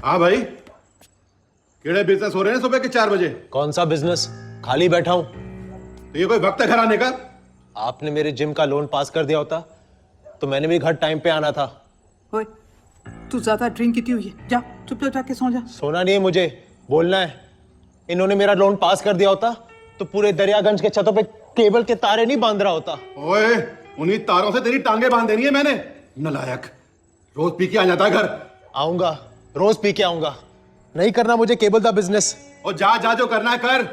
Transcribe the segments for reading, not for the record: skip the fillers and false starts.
हाँ भाई, केड़े बिजनेस हो रहे हैं सुबह के 4 बजे? कौन सा बिजनेस? खाली बैठा हूं। तो ये कोई वक्त है घर आने का? आपने मेरे जिम का लोन पास कर दिया होता तो मैंने भी घर टाइम पे आना था। ओए, तू ज्यादा ड्रिंक की हुई है, जा चुपचाप जाके सो जा। सोना नहीं है मुझे, बोलना है। इन्होंने मेरा लोन पास कर दिया होता तो पूरे दरियागंज के छतों पे केबल के तारे नहीं बांध रहा होता। ओए, उन्हीं तारों से तेरी टांगे बांध देनी है मैंने। नालायक, रोज पी के आ जाता है घर। आऊंगा, रोज पी के आऊंगा। नहीं करना मुझे केबल का बिजनेस। और जा जा जो करना है कर,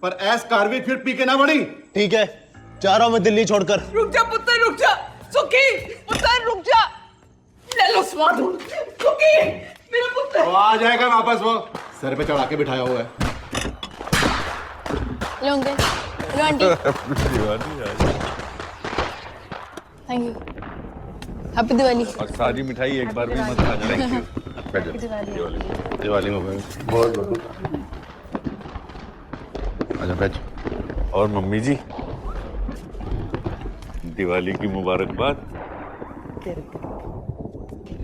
पर ऐस कारवी फिर पी के ना बढ़ी। ठीक है, जा रहा हूं मैं दिल्ली छोड़कर। रुक जा पुत्र, रुक जा। सुखी पुत्र, रुक जा। ले लो स्वाद। सुखी मेरा पुत्र। वो आ जाएगा वापस, वो सर पे चढ़ा के बिठाया हुआ है। लो अंकल, लो aunty. Thank you. Happy Diwali. और सारी मिठाई एक बार भी मत खाना। Thank you. दिवाली मुबारक। बहुत बहुत। आजा बैठ। और मम्मी जी, दिवाली की मुबारकबाद।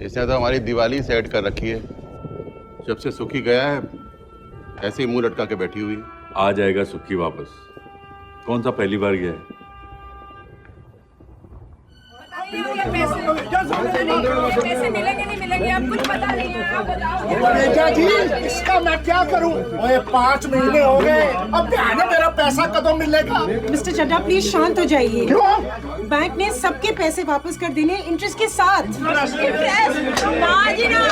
इसने तो हमारी दिवाली सेट कर रखी है। जब से सुखी गया है ऐसे ही मुंह लटका के बैठी हुई। आ जाएगा सुखी वापस। कौन सा पहली बार गया है? पैसे मिलेंगे नहीं मिलेंगे अब कुछ पता नहीं है, आप बताओ। बेटा जी, इसका मैं क्या करूं? ओए 5 महीने हो गए, अब ध्यान है मेरा पैसा कਦੋਂ मिलेगा? मिस्टर चड्ढा प्लीज शांत हो जाइए। क्यों? बैंक ने सबके पैसे वापस कर देने इंटरेस्ट के साथ। इंटरेस्ट ना जी ना,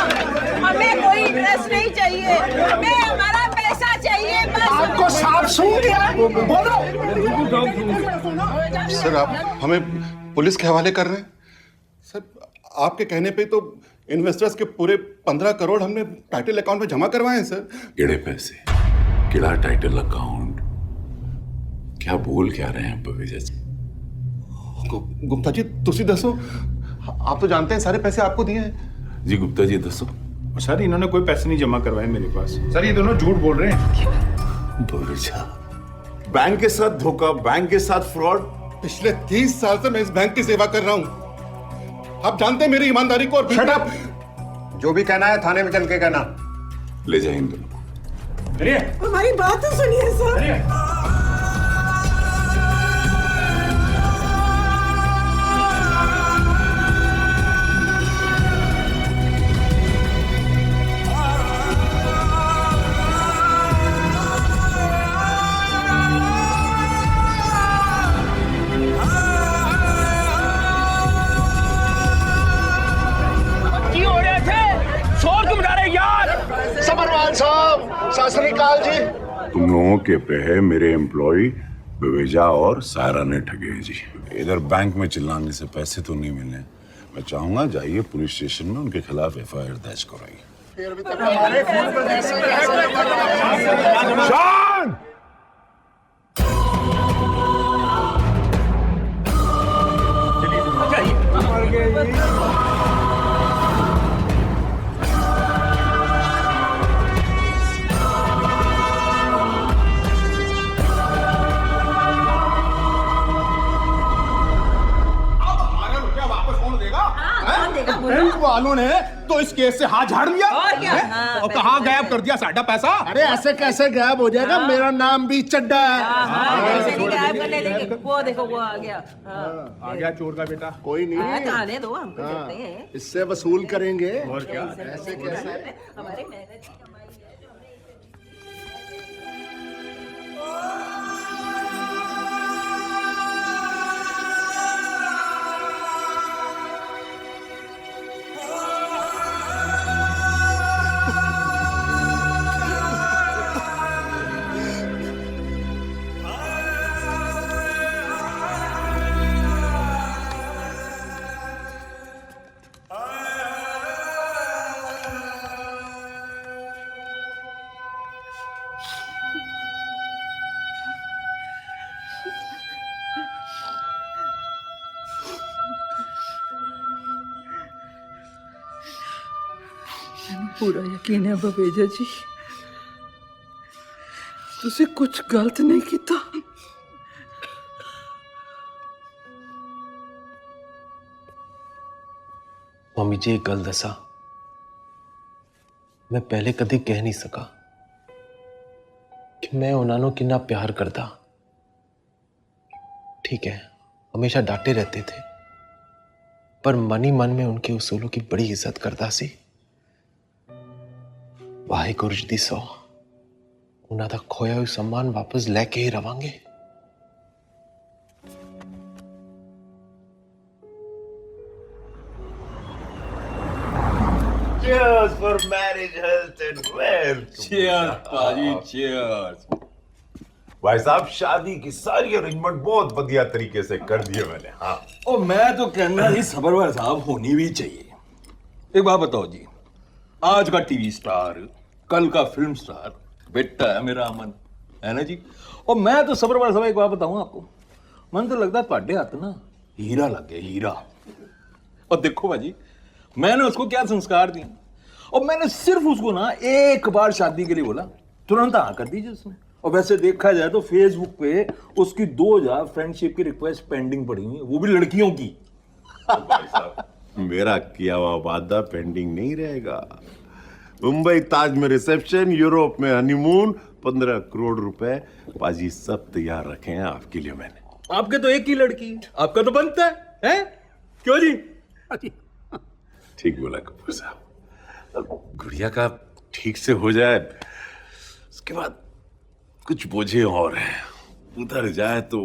हमें कोई इंटरेस्ट नहीं चाहिए, हमें हमारा पैसा चाहिए बस। आपको साफ सुन गया? बोलो। सर आप हमें पुलिस के हवाले कर रहे हैं? सर आपके कहने पे तो इन्वेस्टर्स के पूरे 15 करोड़ हमने टाइटल अकाउंट में जमा करवाए हैं सर। किड़े पैसे, किड़ा टाइटल अकाउंट, क्या बोल क्या रहे हैं बवेजा जी? गुप्ता जी तुसी दसो, आप तो जानते हैं सारे पैसे आपको दिए हैं। जी गुप्ता जी दसो। सर इन्होंने कोई पैसे नहीं जमा करवाए मेरे पास। सर ये दोनों झूठ बोल रहे हैं। बवेजा, बैंक के साथ धोखा, बैंक के साथ फ्रॉड। पिछले 30 साल से मैं इस बैंक की सेवा कर रहा हूं। आप जानते हैं मेरी ईमानदारी को। और शट अप! जो भी कहना है थाने में चल के कहना। ले जाए इन दोनों को। हमारी बात तो सुनिए सर। सबरवाल साहब, सत श्री अकाल जी। तुम लोगों के पे है मेरे एम्प्लॉय बवेजा और सायरा ने ठगे हैं जी। इधर बैंक में चिल्लाने से पैसे तो नहीं मिलने। मैं चाहूंगा जाइए पुलिस स्टेशन में उनके खिलाफ FIR दर्ज कराइए। बैंक वालों ने तो इस केस से हाथ झाड़ लिया और क्या? और कहाँ गायब कर दिया साडा पैसा। अरे ऐसे कैसे गायब हो जाएगा? मेरा नाम भी चड्डा है। पैसे नहीं गायब करने देंगे। वो देखो वो आ गया। आ गया चोर का बेटा। कोई नहीं, तो आने दो, हमको करते हैं। इससे वसूल करेंगे। और क्या? ऐसे कैसे? हमारी मेहनत की कमाई है जो पूरा यकीन है बवेजा जी, तुझे कुछ गलत नहीं किया। मम्मी जी एक गल दसा, मैं पहले कभी कह नहीं सका कि मैं उन्होंने कितना प्यार करता। ठीक है, हमेशा डांटे रहते थे, पर मन ही मन में उनके उसूलों की बड़ी इज्जत करता सी। वाहिगुरू जी दी सौ, उन्हों दा खोया हुआ सम्मान वापस लेके ही रवांगे। Cheers for marriage, health and wealth. Cheers, पाजी, cheers. भाई साहब, शादी की सारी अरेंजमेंट बहुत बढ़िया तरीके से कर दिए मैंने। हाँ, ओ मैं तो कहना ही सबरवार साहब होनी भी चाहिए। एक बात बताओ जी, आज का टीवी स्टार, कल का फिल्म स्टार बेटा है मेरा अमन, है ना जी। और मैं तो सबरवार साहब एक बात बताऊं आपको, मन तो लगता ਤੁਹਾਡੇ हाथ ना हीरा लग गया, हीरा। और देखो भाजी, मैंने उसको क्या संस्कार दिए, और मैंने सिर्फ उसको ना एक बार शादी के लिए बोला, तुरंत हाँ कर दीजिए उसने। और वैसे देखा जाए तो फेसबुक पे उसकी 2000 फ्रेंडशिप की रिक्वेस्ट पेंडिंग पड़ी हुई है, वो भी लड़कियों की। भाई साहब, मेरा किया हुआ वादा पेंडिंग नहीं रहेगा। मुंबई ताज में रिसेप्शन, यूरोप में हनीमून, 15 करोड़ रुपए पाजी सब तैयार रखे हैं आपके लिए मैंने। आपके तो एक ही लड़की है, आपका तो बनता है? क्यों जी? ठीक बोला कपूर साहब। गुड़िया का ठीक से हो जाए, उसके बाद कुछ बोझे और हैं, उधर जाए तो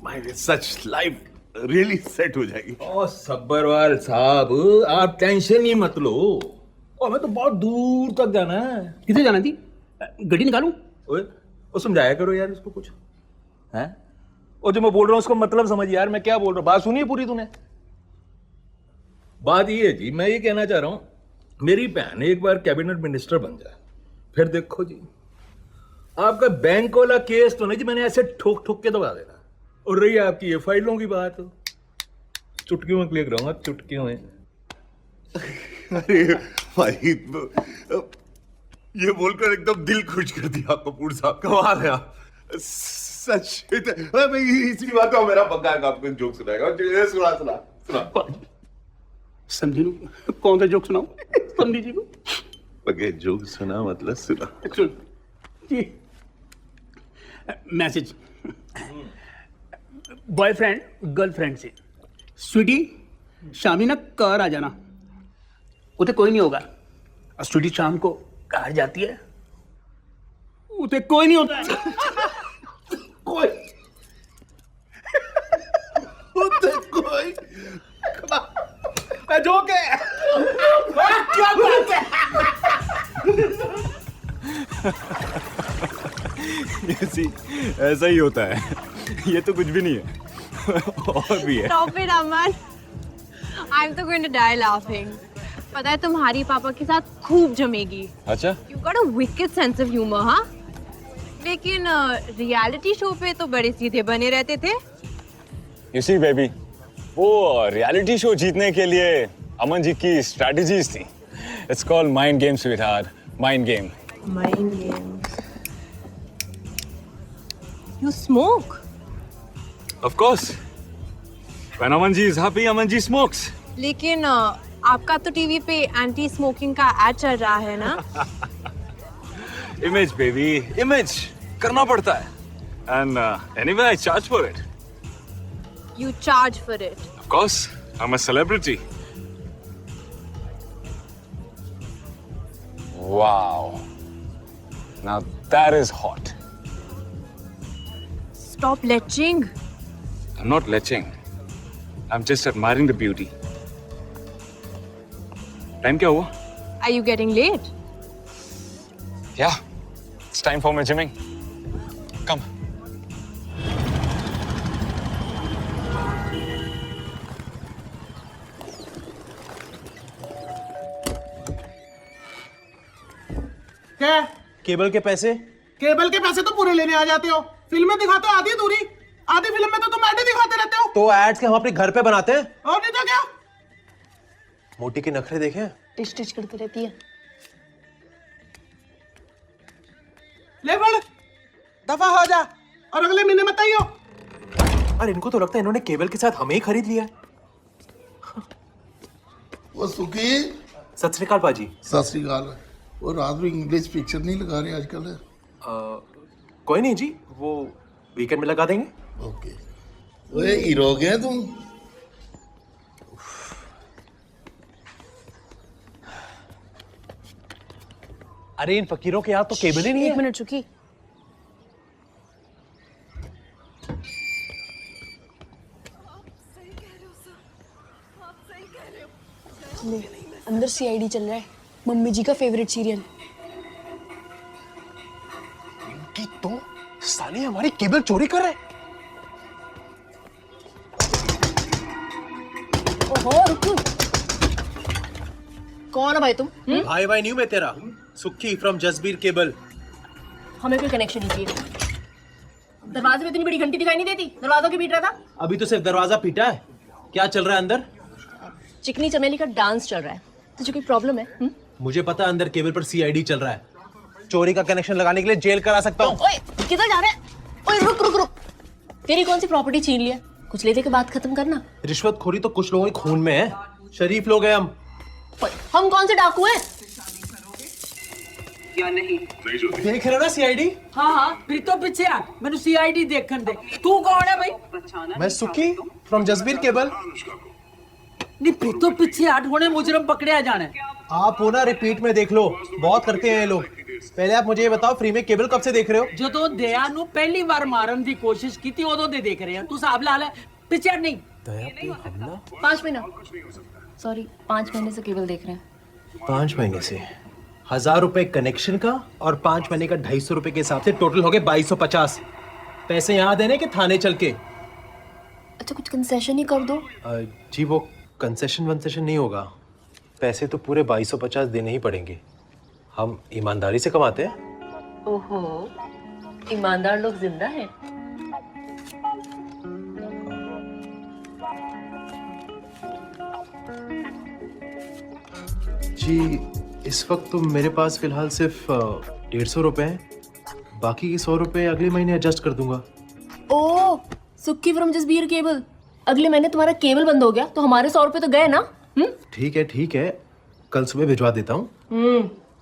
my such life really set हो जाएगी। ओ सब्बरवाल साहब, आप टेंशन ही मत लो। और मैं तो बहुत दूर तक जाना है। किसे जाना थी? गड्डी निकालूं? ओए, वो समझाया करो यार इसको कुछ, हैं? और जो मैं बोल रहा हूँ उसको मतलब समझ यार, मैं क्या बोल रहा हूँ, बात सुनिए पूरी तूने। बात ये है जी, मैं ये कहना चाह रहा हूँ, मेरी बहन एक बार कैबिनेट मिनिस्टर बन जाए, फिर देखो जी, आपका बैंक वाला केस तो नहीं जी मैंने ऐसे ठोक ठोक के दबा देना। और रही आपकी ये फाइलों की बात, चुटकियों में क्लियर कराऊंगा, चुटकियों में। अरे भाई, ये बोलकर एकदम दिल खुश कर दिया कपूर साहब, कमाल है आप। सच इसी बात का मेरा पक्का है, आपको जोक सुनाएगा। सुना समझी लो, कौन सा जोक सुनाऊं समझी जी को? पके जोक सुना मतलब सुना। सुन जी, मैसेज बॉयफ्रेंड गर्लफ्रेंड से, स्वीटी शामी ना घर आ जाना, उसे कोई नहीं होगा। और स्वीटी शाम को घर जाती है, उसे कोई नहीं होता है। कोई कोई जोक है। क्या बात है? ऐसा ही होता है, ये तो कुछ भी नहीं है। और भी है। Stop it, Aman. I'm तो going to die laughing. पता है तुम्हारी पापा के साथ खूब जमेगी। अच्छा? You got a wicked sense of humor, हाँ? लेकिन रियलिटी शो पे तो बड़े सीधे बने रहते थे। You see baby, वो रियलिटी शो जीतने के लिए अमन जी की स्ट्रेटजीज थी। It's called mind game, sweetheart. Mind game. Mind games. You smoke? Of course. When Aman ji is happy, Aman ji smokes. लेकिन आपका तो टीवी पे एंटी स्मोकिंग का एड चल रहा है ना? Image baby, image. करना पड़ता है. And anyway, I charge for it. You charge for it. Of course, I'm a celebrity. Wow. Now that is hot. Stop leching. I'm not leching. I'm just admiring the beauty. Time क्या हुआ? Are you getting late? Yeah. It's time for my gymming. Come. क्या? Cable के पैसे? Cable के पैसे तो पूरे लेने आ जाते हो, फिल्में दिखाते हो आधी अधूरी, आधी फिल्म में तो तुम ऐड दिखाते रहते हो। तो एड्स के हम अपने घर पे बनाते हैं। और नहीं तो क्या? मोटी के नखरे देखे? टिच टिच करती रहती है। ले बढ़, दफा हो जा, और अगले महीने मत आइयो। और इनको तो लगता है इन्होंने केबल के साथ हमें ही खरीद लिया है। वो सुखी सत श्री अकाल पाजी। सत श्री अकाल। वो रात में इंग्लिश पिक्चर नहीं लगा रहे आजकल? कोई नहीं जी, वो वीकेंड में लगा देंगे। ओके। ओए हीरो गए तुम? अरे इन फकीरों के यहाँ तो केबल ही नहीं है। एक मिनट चुकी। ले, अंदर सीआईडी चल रहा है, मम्मी जी का फेवरेट सीरियल। कि तो साले हमारी केबल चोरी कर रहे हैं। ओहो रुको, कौन है भाई तुम? भाई भाई नहीं हूं मैं तेरा, सुक्की फ्रॉम जसबीर केबल। हमें कोई कनेक्शन नहीं चाहिए। दरवाजे में इतनी बड़ी घंटी दिखाई नहीं देती, दरवाजों के पीट रहा था। अभी तो सिर्फ दरवाजा पीटा है, क्या चल रहा है अंदर? चिकनी चमेली का डांस चल रहा है। तुझे कोई प्रॉब्लम है? मुझे पता है अंदर केबल पर सीआईडी चल रहा है। चोरी का कनेक्शन लगाने के लिए जेल करा सकता हूँ। ओए किधर जा रहा है? ओए रुक रुक रुक, तेरी कौन सी प्रॉपर्टी छीन लिया? कुछ लेते के बात खत्म करना। रिश्वतखोरी तो कुछ लोगों के खून में है, शरीफ लोग हैं हम। हम कौन से डाकू हैं? या नहीं? देख रहे हो ना सीआईडी? हाँ फिर तो पीछे आ, मैंने सीआईडी देखने दे। तू कौन है भाई? मैं सुक्की फ्रॉम जसबीर केबल। नहीं फिर तो पीछे हट, होने मुजरम पकड़े आ जाने। आप हो ना, रिपीट में देख लो, बहुत करते हैं ये लोग। पहले आप मुझे ये बताओ, फ्री में केबल कब से देख रहे हो? जो तो दया नु पहली बार मारन की कोशिश की थी उदों दे देख रहे हैं। तू साहब लाल है, पीछे हट। नहीं दया पे हमला? 5 महीना, सॉरी 5 महीने से केवल देख रहे हैं। 5 महीने से 1000 रुपए कनेक्शन का और 5 महीने का 250 रुपए के हिसाब से टोटल हो गए 2250। पैसे यहाँ देने के थाने चल के? अच्छा कुछ कंसेशन ही कर दो। जी वो कंसेशन वंसेशन नहीं होगा, पैसे तो पूरे 2250 देने ही पड़ेंगे। हम ईमानदारी से कमाते हैं। ओहो, ईमानदार लोग जिंदा हैं। जी इस वक्त तो मेरे पास फिलहाल सिर्फ 150 रुपए हैं, बाकी के 100 रुपए अगले महीने एडजस्ट कर दूंगा। ओ सुक्की फ्रॉम जसबीर केबल, अगले महीने तुम्हारा केबल बंद हो गया तो हमारे 100 रुपए तो गए ना। ठीक है, कल सुबह भिजवा देता हूँ।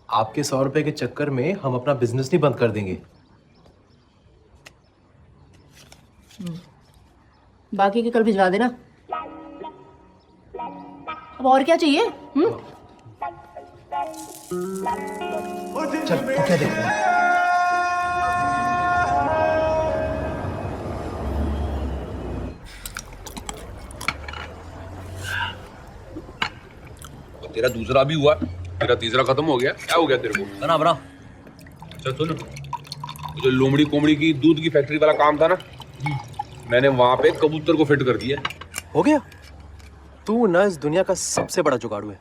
आपके 100 रुपए के चक्कर में हम अपना बिजनेस नहीं बंद कर देंगे। बाकी के कल भिजवा देना। अब और क्या चाहिए? चल तो क्या देखते हैं? तेरा दूसरा भी हुआ, तेरा तीसरा खत्म हो गया। क्या हो गया तेरे को? बना बना। अच्छा सुन, जो लोमड़ी कोमड़ी की दूध की फैक्ट्री वाला काम था ना, मैंने वहां पे कबूतर को फिट कर दिया। हो गया? तू ना इस दुनिया का सबसे बड़ा जुगाड़ू है।